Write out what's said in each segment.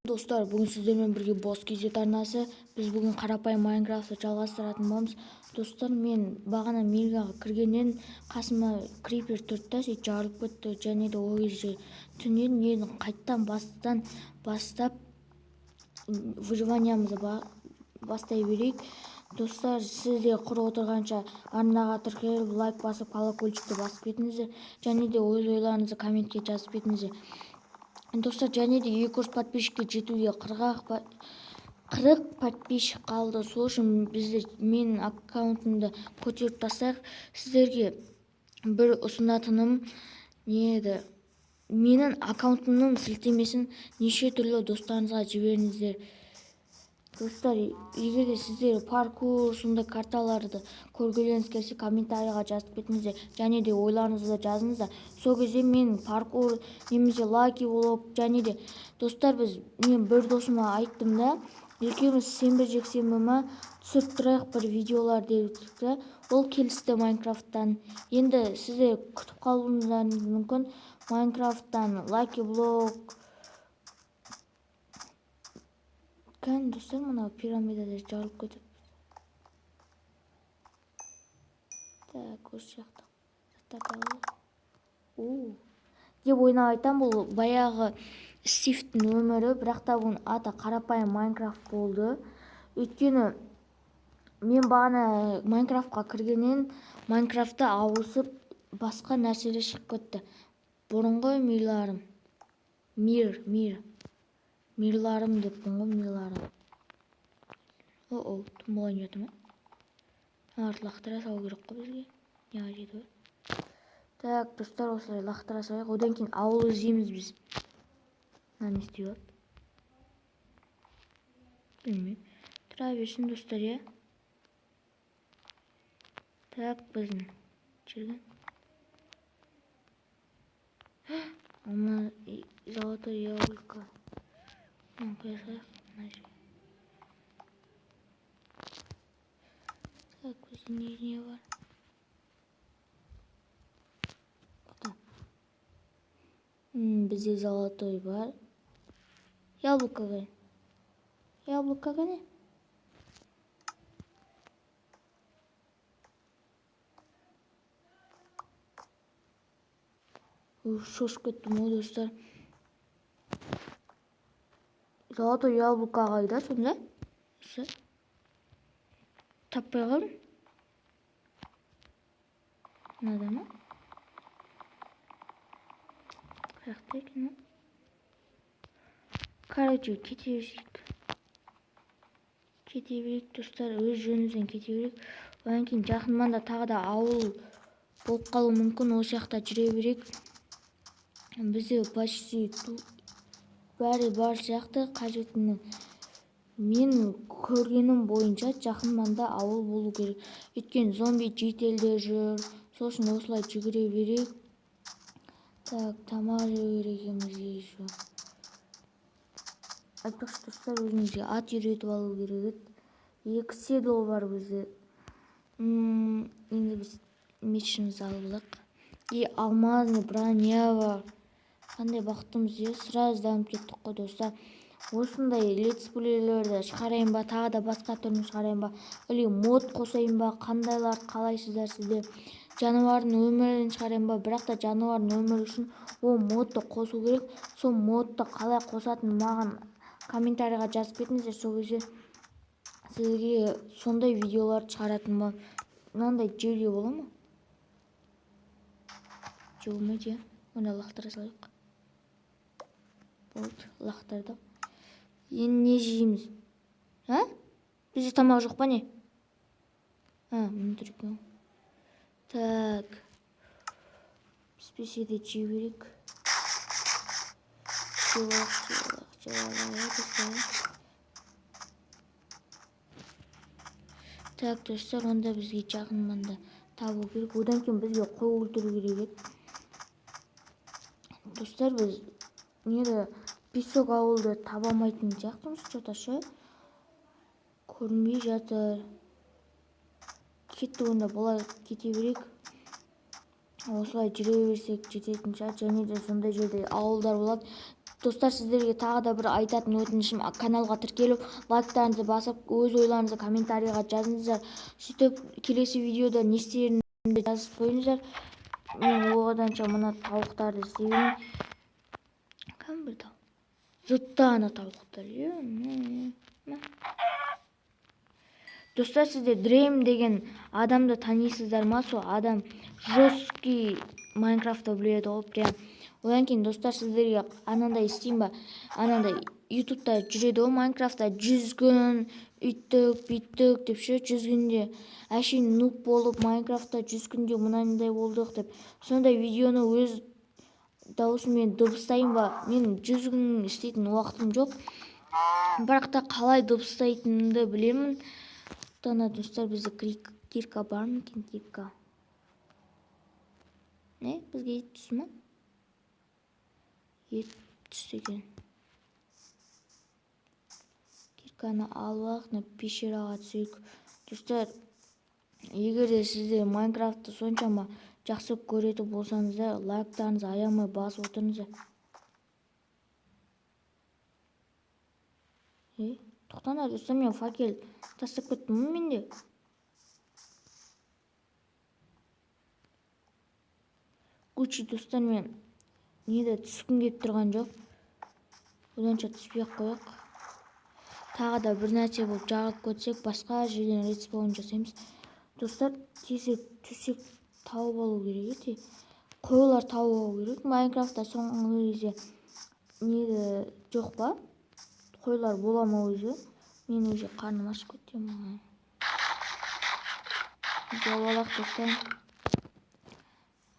Достар, бүгін сіздермен бірге бос кезет арнасы. Біз бүгін қарапайым Майнкрафтты жалғастыратын боламыз. Достар, мен бағана Мильгаға кіргеннен қасыма крипер тұрды, сөйтіп жарылып кетті. Және де ол кезде түннен мен қайттан бастап выживаниямызды бастай берейік. Достар, сіздер құрып отырғанша арнаға тіркеліп, лайк басып, колокольчикті басып кетіңіздер. Және де өз ойларыңызды комментке жазып кетіңіздер. Достар, және де 200 подписчикке жетуге 40 подписчик қалды. Сол үшін менің аккаунтымды көтеріп тастайық. Сіздерге бір ұсынатыным не еді? Менің аккаунтымның сілтемесін неше түрлі достарыңызға жіберіңіздер. Достар, егер де сіздер паркур сондай карталарды көргілеріңіз келсе, комментарийға жазып кетіңіздер. Және де ойларыңызды жазыңыздар. Сол кезде мен паркур немесе лаки болып, және де достар, мен бір досыма айттым да, екеуміз сенбі жексенбі ма түсіріп тұрайық бір видеолар дедік. Ол келісті Майнкрафттан. Енді сіздер күтіп қалуыңыздарыңыз мүмкін. Майнкрафттан лаки блок. Кән достар, мына пирамидада жарылып кетіп. Так, осы жақта заттарды алып. Деп ойнап айтам, бұл баяғы Стивтің өмірі, бірақ та бұның аты қарапайым Майнкрафт болды. Өйткені мен бағана Майнкрафтқа кіргеннен Майнкрафтта ауысып басқа нәрселер шығып кетті. Бұрынғы мирларым деп бұнғы мирларым. Тым болайын жатыр ма? Арт лақтыра салу керек қой бізге. Неға жеті бар? Так, достар, осылай лақтыра салайық. Одан кейін ауыл іздейміз біз. Не істей болады? Білмеймін. Тұра берсін, достар, я. Так, біздің жүрген. Ана золотой яблоко. Қоя салайық. Так, біздің не бар? Бізде золотой бар. Яблоко қай? Яблоко қане? Шошып кеттім ғой, достар. Золотой яблоко қайда сонда? Таппай қалдым. Мынада ма? Қаяқта екен, короче, кете берейік, достар, өз жөнімізден кете берейік. Одан кейін жақын манда тағы да ауыл болып қалу мүмкін, осы жақта жүре берейік. Бізде почти бәрі бар сияқты, қажетінің. Мен көргенім бойынша жақын манда ауыл болу керек. Өйткені зомби жетелде жүр. Сол үшін осылай жүгіре берейік. Так, тамақ жеу керек екенбізге еще. Айтпақшы, достар, өзімізге ат үйретіп алу керек. 2 седло бар бізде. Енді біз мечімізді алып алайық. И алмазный броня бар. Қандай бақыттымыз, сразу дамып кеттік қой, достар. Осындай летсплейлерді шығарайын ба, тағы да басқа түрін шығарайын ба, или мод қосайын ба, қандайлар қалайсыздар сіздер? Жануардың өмірін шығарайын ба, бірақ та жануардың өмірі үшін ол модты қосу керек. Сол модты қалай қосатын маған комментарийға жазып кетіңіздер. Сол кезде сізге сондай видеолар шығаратын ба. Мынандай жеуге бола ма? Жеумейді, онда лақтыра салайық. Болды, лақтырдық. Енді не жейміз? Бізде тамақ жоқ па не? Мені тұрып ма? Так, піспесе де жей берейік. Так, достар, онда бізге жақын манда табу керек. Одан кейін бізге қой өлтіру керек. Достар, біз неде песок ауылды табамайтын сияқтымыз, что-то көрінбей жатыр. Кетті, онда болай кете берейік. Осылай жүре берсек жететін шығар. Және де сондай жерде ауылдар болады. Достар, сіздерге тағы да бір айтатын өтінішім, каналға тіркеліп, лайктарыңызды басып, өз ойларыңызды комментарийға жазыңыздар. Сөйтіп, келесі видеода не істеріңізді жазып қойыңыздар. Мен оғаданша мына тауықтарды істеймін. Кім бір тауық? Зытта ана тауықтар. Достар, сіздер Дрейм деген адамды танисыздар ма? Сол адам жесткий Майнкрафтты біледі ғой, прям. Одан кейін, достар, сіздерге анандай істеймін ба? Анандай ютубта жүреді ғой, Майнкрафтта 100 күн үйттік, бүйттік деп ше, 100 күнде әшейін нуб болып, Майнкрафтта 100 күнде мынандай болдық деп. Сондай видеоны өз даусыммен дыбыстайын ба? Мен 100 күн істейтін уақытым жоқ. Бірақ та қалай дыбыстайтынымды білемін. Тана, достар, бізде кирка бар ма екен? Кирка. Не? Бізге ет түсі ма? Ет түсі екен. Кирканы алып, пещераға түсейік. Достар, егер де сіздер Майнкрафтты соншама жақсы көретін болсаңыздар, лайктарыңызды аямай басып отырыңыздар. Тоқтаңдар, достар, мен факел тастап кеттім менде. Гуччи, достар, мен неде түскім келіп тұрған жоқ. Оданша түспей қояқ. Тағы да бір нәрсе болып жағылып көтсек, басқа жерден респаун жасаймыз. Достар, тезек төсек тауып алу керек. Қойлар тауып алу керек. Майнкрафтта соңғы кезде неде жоқ па? Қойлар бола ма өзі? Мен уже қарным ашып кетем. Жауалақ, достар.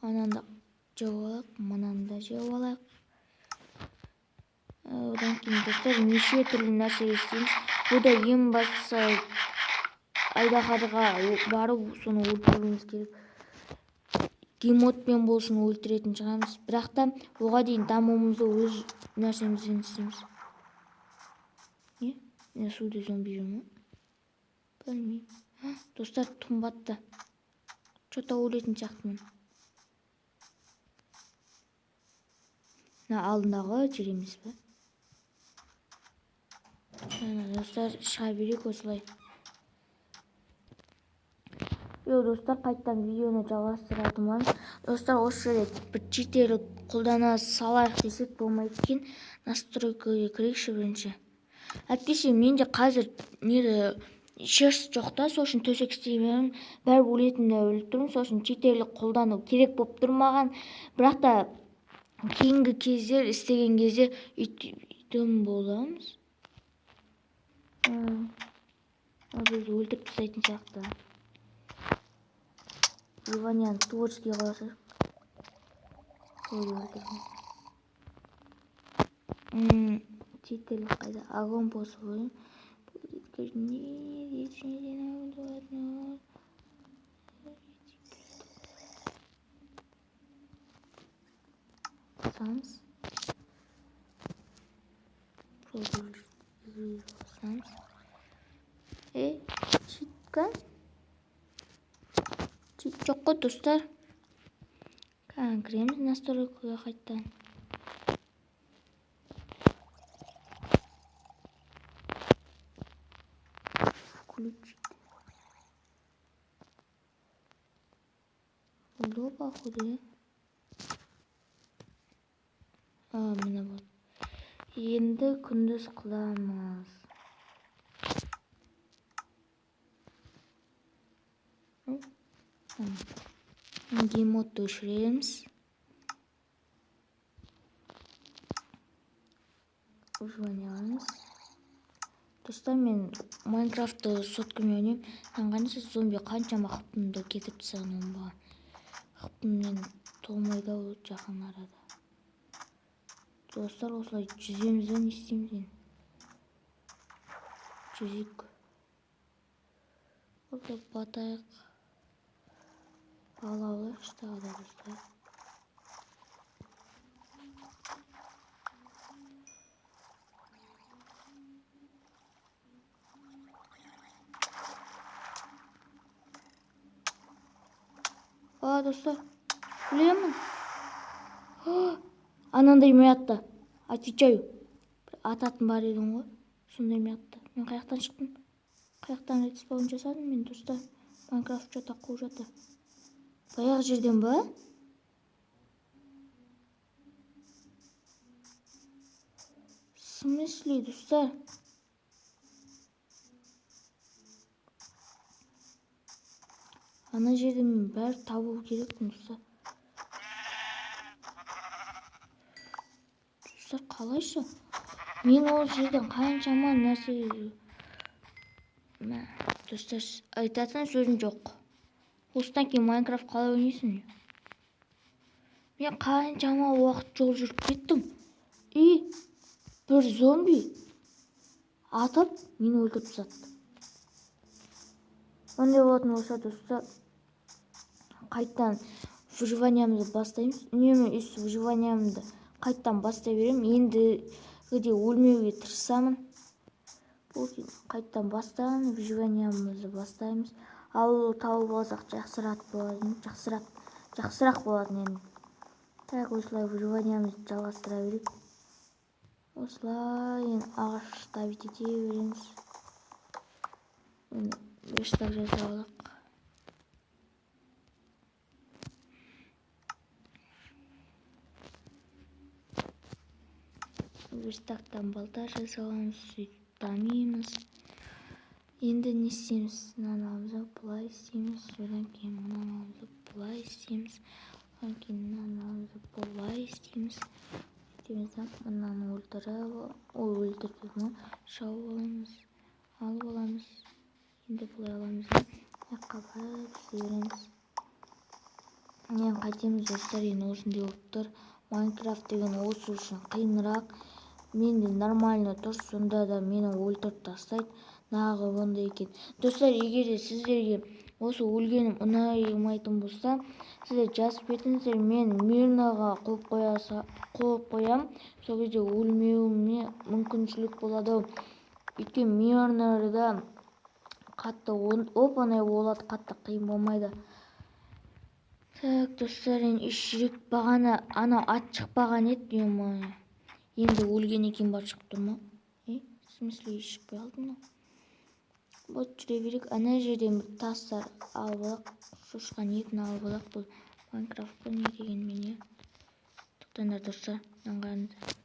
Ананда жауалақ, мынанда жауалақ. Одан кейін, достар, неше түрлі нәрсе істейміз. Бұда ең бастысы айдаһарға барып, соны өлтіруіміз керек. Геймодпен болсын өлтіретін шығамыз. Бірақ та оға дейін дамуымызды өз нәрсемізден істейміз. Не? Суды зомби жүр ме? Білмеймін. Достар, тұмбатты. Что-то өлетін сияқтымын. Алдындағы жереміз бе? Достар, шыға берейік осылай. Достар, қайттан видеоны жалғастыратынмын. Достар, осы жерде бір читерлік қолдана салайық десек болмайды екен. Настройкаға кірейікші бірінші. Әйтпесе, менде қазір шерсть жоқ та, сосын төсек істеймін. Бәрі өлетінді өліп тұрмын, сосын читерлік қолдану керек болып тұрмаған. Бірақ та кейінгі кездер істеген кезде үйтім боламыз. Біз өлтіріп тастайтын сияқты. Иванян творческий қоясыз. Читерлік қайда? Огонь посылы. Басамыз. Басамыз. Читка. Чит жоқ қой, достар. Кіреміз настройкаға қайттан. Включить. Было походу. Міне болды. Енді күндіз қыламыз. Геймодты өшіреміз. Ұжваняңыз. Достар, мен Майнкрафтты соткамен ойнаймын. Қанғанша зомби қаншама қыпымды кетіп тысағын ба. Қыпыммен толмайды жақын арада. Достар, осылай жүземізден істеймізден. Жүзік. Осылай батайық. Балауы штағада, достар. Достар, білемін. Анандай ме атты. Отвечаю. Ат атын бар едің ғой. Сонда мен атты. Мен қаяқтан шықтым? Қаяқтан респаун жасадым мен достар. Майнкрафт жата қуып жатыр. Баяғы жерден ба? В смысле, достар? Ана жерде мен бәрі табу керекпін достар. Достар, қалайша? Мен ол жерден қаншама нәрсе... Достар, айтатын сөзім жоқ. Осыдан кейін Майнкрафт қалай ойнайсың? Мен қаншама уақыт жол жүріп кеттім. И бір зомби атып мені өлтіріп тастады. Ондай болатын болса, достар, қайттан выживаниямызды бастаймыз. Үнемі выживаниямды қайттан бастай беремін. Ендігіде өлмеуге тырысамын. Қайттан бастан выживаниямызды бастаймыз. Ал тауып алсақ жақсырақ болатын енді. Так, осылай выживаниямызды жалғастыра берейік. Осылай ағаш табит ете береміз. Верстак жаза алақ. Верстактан балта жаза аламыз, сөйтіп дамимыз. Енді не істейміз? Мынаны аламыз, былай істейміз. Содан кейін мынаны аламыз, былай істейміз. Содан кейін мынаны аламыз, былай істейміз. Мынаны өлтіріп шауып аламыз, алып аламыз. Енді бұлай аламыз, аяққа барып береміз. Мен қайтеміз достар, енді осындай болып тұр. Майнкрафт деген осы үшін қиынырақ. Менде нормально тұр, сонда да мені өлтіріп тастайды. Нағы ондай екен. Достар, егер де сіздерге осы өлгенім ұнамайтын болса, сіздер жазып кетіңіздер, мен мирноға қойып қоям. Сол кезде өлмеуіме мүмкіншілік болады. Өйткені мирнорда қатты оп-оңай болады, қатты қиын болмайды. Так, достар, енді үш жүрек бағана анау ат шықпаған еді, енді өлген екен бар шығып тұр ма? В смысле, шықпай қалды мынау? Вот жүре берейік. Ана жерден тастар алып алақ, шошқан етін алып алақ. Бұл Майнкрафт қой, не деген мен, тоқтаңдар достар, аңғарыңыздар.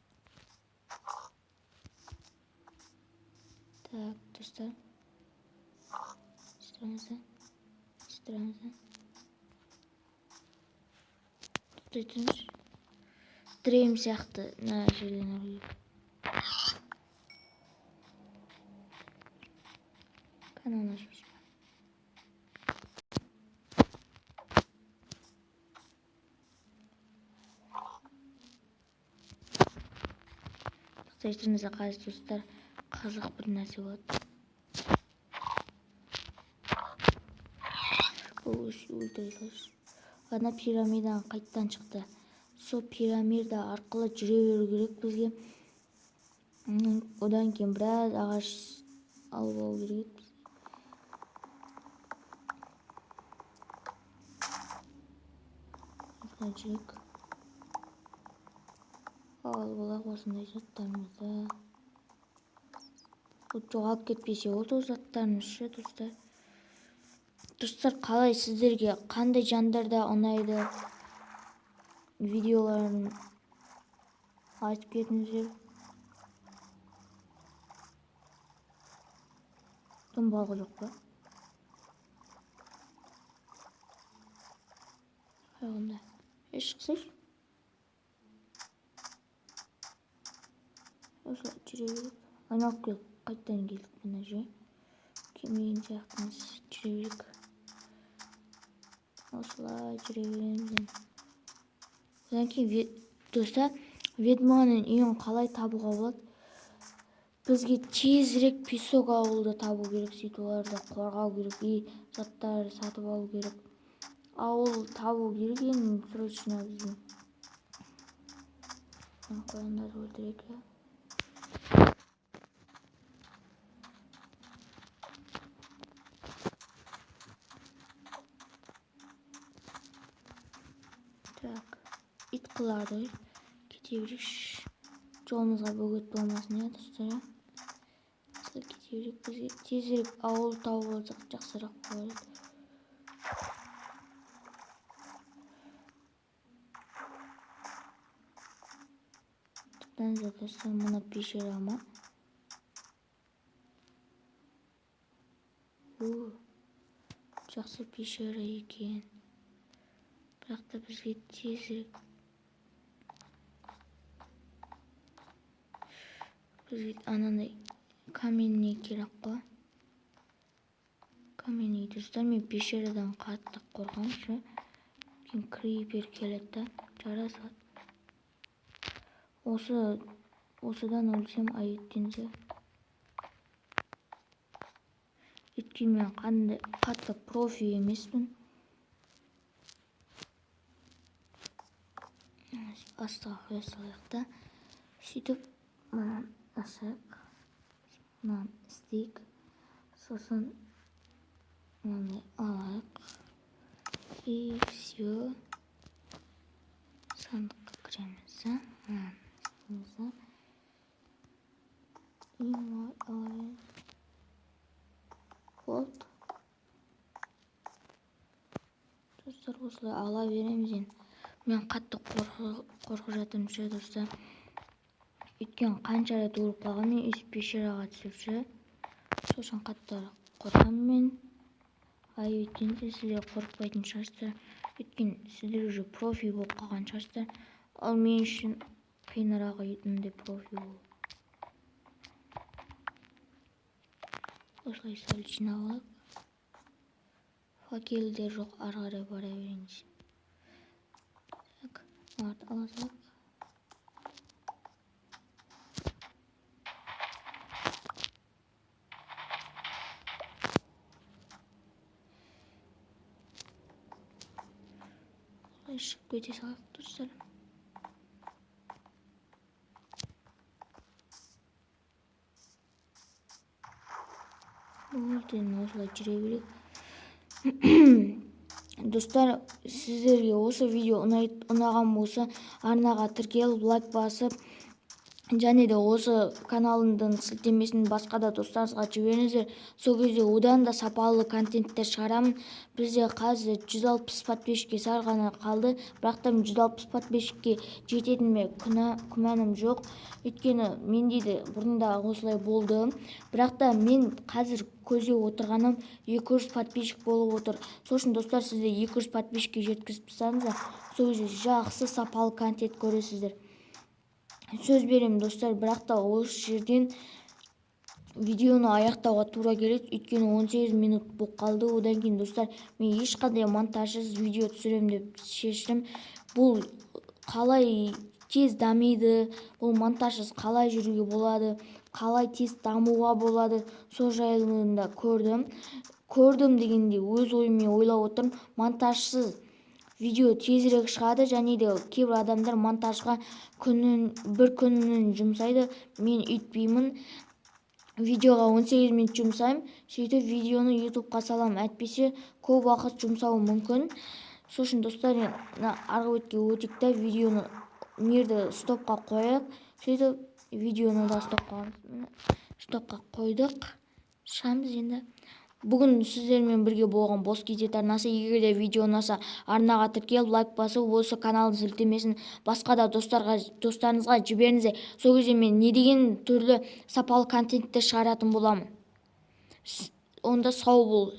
Так, достар, странза. Тоқтайтыңыз. Дрейм сияқты мына жерден алып. Канал ашып. Тоқтайтыңыз, қазір достар, қызық бір нәрсе болады. Ана пирамидадан қайттан шықты. Сол пирамида арқылы жүре беру керек бізге. Одан кейін біраз ағаш алып алу керек. Осылай жүрек. Алып алақ осындай заттарымызды. Жоғалып кетпесе ол заттарымыз ше, достар. Достар, қалай сіздерге қандай жандарда ұнайды видеоларын айтып кетіңіздер. Думбалғы жоқ па? Қайғында. Шықсайшы. Осылай жүре беріп. Айналып келіп, қайттан келдік мына же. Кемеген сияқтымыз жүре беріп. Осылай жүре береміз. Одан кейін достар, ведьманың үйін қалай табуға болады? Бізге тезірек песок ауылды табу керек, сөйтіп оларды қорғау керек, заттар сатып алу керек. Ауыл табу керек енді срочно бізге. Қояндарды өлтірейік. Так, ит қылады. Кете берейікші. жолымызға бөгет болмасын, иә достар. Кете берейік, бізге тезірек ауыл тауып алсақ жақсырақ болады. Тыңдаңыздар достар, мына пещера ма? Жақсы пещера екен. Бірақ та бізге тезірек анандай каменный керек қой. Каменный достар, мен пещерадан қатты қорқамын, ше. Кейін крипер келеді да, жара салады. Осыдан өлсем айыптенсе. Өйткені мен қатты профи емеспін. Астыға қоя салайық та. Сөйтіп, мынаны ашайық. Мынаны істейік. Сосын мынаны алайық. И все. Сандыққа кіреміз. И алайық. Хоп. Достар, осылай ала береміз енді. Мен қатты қорқып жатырмын, ше достар. Өйткені қанша рет өліп қалған, мен өз пещераға түсіп, ше. Сосын қатты қорқамын мен. Өйткені сіздер қорықпайтын шығарсыздар. Өйткені сіздер уже профи болып қалған шығарсыздар. Ал мен үшін қиынырақ мындай профи болу. Осылай сәл жинап алайық. Факелдер жоқ, ары қарай бара берейінші. Так, оларды ала салайық. Шығып кете салайық достар. Осылай жүре берейік. Достар, сіздерге осы видео ұнаған болса, арнаға тіркеліп, лайк басып, және де осы каналымдың сілтемесін басқа да достарыңызға жіберіңіздер. Сол кезде одан да сапалы контенттер шығарамын. Бізде қазір 160 подписчикке сәл ғана қалды. Бірақ та 160 подписчикке жететініме күмәнім жоқ. Өйткені менде де бұрында осылай болды. Бірақ та мен қазір көздеп отырғаным 200 подписчик болып отыр. Сосын достар, сізде 200 подписчикке жеткізіп тастаңыздар. Сол кезде жақсы сапалы контент көресіздер. Сөз беремін достар, бірақ та осы жерден видеоны аяқтауға тура келеді. Өйткені 18 минут болып қалды. Одан кейін достар, мен ешқандай монтажсыз видео түсірем деп шештім. Бұл қалай тез дамиды, бұл монтажсыз қалай жүруге болады, қалай тез дамуға болады, сол жайлында көрдім дегенде өз ойыммен ойлап отырмын. Монтажсыз видео тезірек шығады, және де кейбір адамдар монтажға бір күнін жұмсайды. Мен үйтпеймін. Видеоға 18 минут жұмсаймын. Сөйтіп видеоны ютубқа салам. Әйтпесе көп уақыт жұмсауы мүмкін. Сосын достар, арғы бетке өтейік та видеоны мерді стопқа қояйық. Сөйтіп видеоны да стопқа қойдық. Шығамыз енді. Бүгін сіздермен бірге болған бос кезет арнасы. Егер де видео ұнаса, арнаға тіркеліп, лайк басып, осы каналдың сілтемесін басқа да достарыңызға жіберіңіздер. Сол кезде мен не деген түрлі сапалы контенттер шығаратын боламын. Онда сау бол.